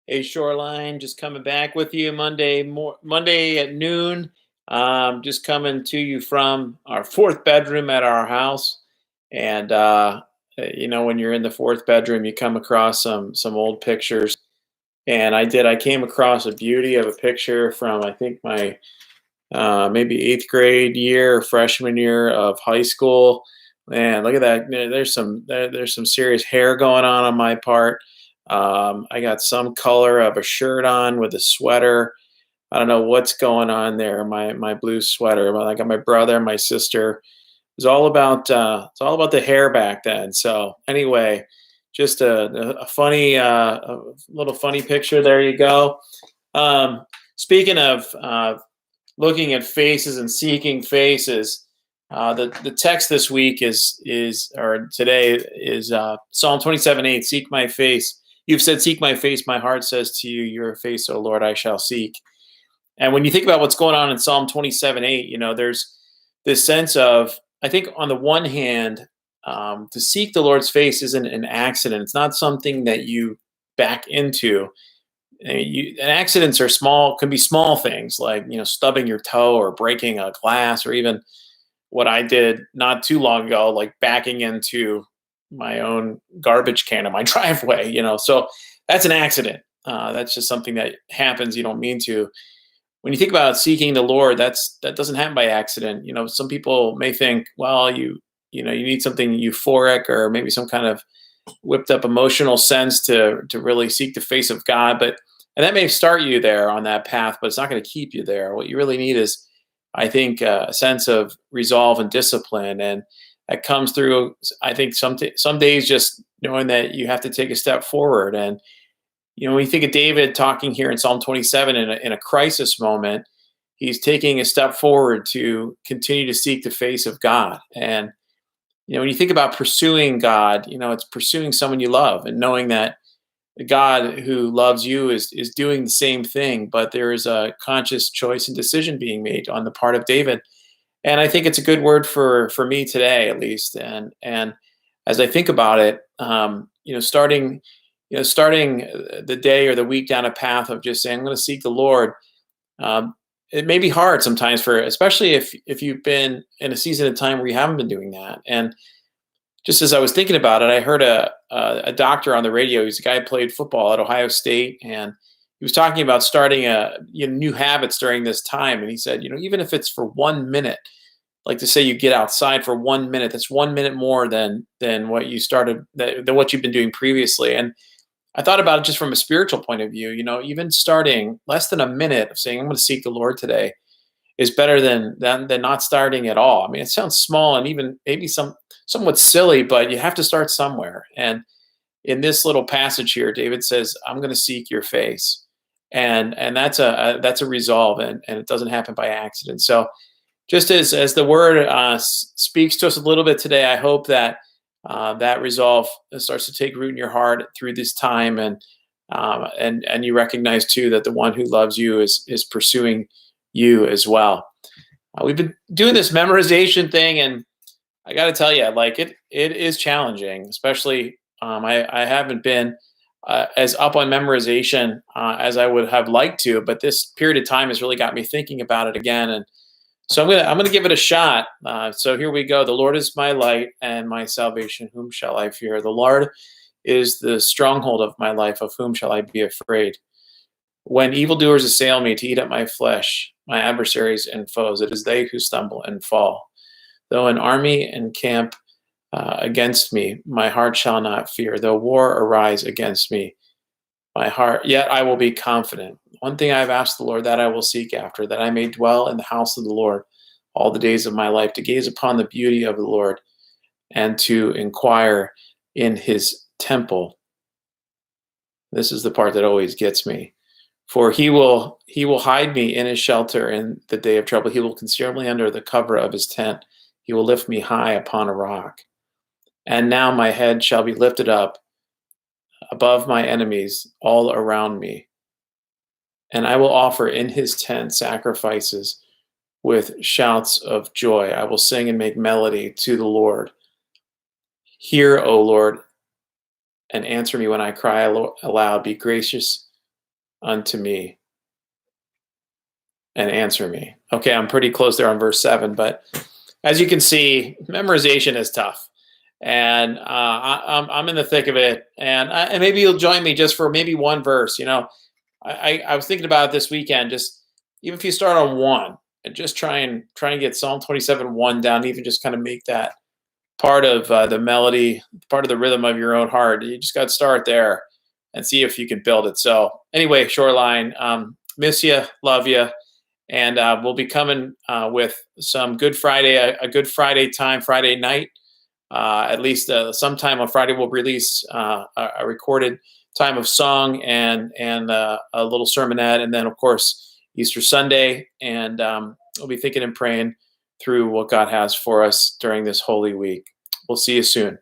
Hey, Shoreline, just coming back with you Monday at noon. Just coming to you from our fourth bedroom at our house, and when you're in the fourth bedroom, you come across some old pictures, and I came across a beauty of a picture from I think my maybe eighth grade year, freshman year of high school. Man, look at that! There's some serious hair going on my part. I got some color of a shirt on with a sweater. I don't know what's going on there. My blue sweater. But I got my brother, my sister. It's all about the hair back then. So anyway, just a funny a little funny picture. There you go. Um, Speaking of looking at faces and seeking faces, the text this week is or today is Psalm 27:8. Seek my face. You've said, "Seek my face." My heart says to you, "Your face, O Lord, I shall seek." And when you think about what's going on in Psalm 27:8, there's this sense of, I think, on the one hand, to seek the Lord's face isn't an accident. It's not something that you back into. And accidents are small, can be small things like stubbing your toe or breaking a glass, or even what I did not too long ago, like backing into my own garbage can in my driveway. So that's an accident. That's just something that happens. You don't mean to. When you think about seeking the Lord, that doesn't happen by accident. Some people may think, well, you need something euphoric or maybe some kind of whipped up emotional sense to really seek the face of God. And that may start you there on that path, but it's not going to keep you there. What you really need is, I think, a sense of resolve and discipline, and that comes through. I think some days just knowing that you have to take a step forward. And when you think of David talking here in Psalm 27 in a crisis moment, he's taking a step forward to continue to seek the face of God. And when you think about pursuing God, it's pursuing someone you love and knowing that the God who loves you is doing the same thing, but there is a conscious choice and decision being made on the part of David. And I think it's a good word for me today, at least. And as I think about it, starting the day or the week down a path of just saying, I'm going to seek the Lord. It may be hard sometimes, especially if you've been in a season of time where you haven't been doing that. And just as I was thinking about it, I heard a doctor on the radio. He's a guy who played football at Ohio State, and he was talking about starting new habits during this time. And he said, even if it's for 1 minute, like to say you get outside for 1 minute, that's 1 minute more than what you started than what you've been doing previously. And I thought about it just from a spiritual point of view. Even starting less than a minute of saying, "I'm going to seek the Lord today," is better than not starting at all. I mean, it sounds small and even maybe somewhat silly, but you have to start somewhere. And in this little passage here, David says, "I'm going to seek your face," and that's a resolve, and it doesn't happen by accident. So, just as the word speaks to us a little bit today, I hope that that resolve starts to take root in your heart through this time, and you recognize too that the one who loves you is pursuing you as well. We've been doing this memorization thing, and I got to tell you, like it is challenging. Especially, I haven't been as up on memorization as I would have liked to, but this period of time has really got me thinking about it again, and so I'm gonna give it a shot. So here we go. The Lord is my light and my salvation. Whom shall I fear? The Lord is the stronghold of my life. Of whom shall I be afraid? When evildoers assail me to eat up my flesh, my adversaries and foes, it is they who stumble and fall. Though an army encamp against me, my heart shall not fear. Though war arise against me, my heart, yet I will be confident. One thing I have asked the Lord, that I will seek after, that I may dwell in the house of the Lord all the days of my life, to gaze upon the beauty of the Lord and to inquire in his temple. This is the part that always gets me. For he will hide me in his shelter in the day of trouble. He will conceal me under the cover of his tent. He will lift me high upon a rock. And now my head shall be lifted up above my enemies all around me. And I will offer in his tent sacrifices with shouts of joy. I will sing and make melody to the Lord. Hear, O Lord, and answer me when I cry aloud. Be gracious unto me and answer me. Okay, I'm pretty close there on verse 7, but as you can see, memorization is tough. And I'm in the thick of it. And maybe you'll join me just for maybe one verse. I was thinking about it this weekend, just even if you start on one and just try and get Psalm 27:1 down, even just kind of make that part of the melody, part of the rhythm of your own heart. You just got to start there and see if you can build it. So anyway, Shoreline, miss you, love you. And we'll be coming with some Good Friday, a Good Friday time, Friday night. At least sometime on Friday, we'll release a recorded time of song and a little sermonette. And then, of course, Easter Sunday. And we'll be thinking and praying through what God has for us during this Holy Week. We'll see you soon.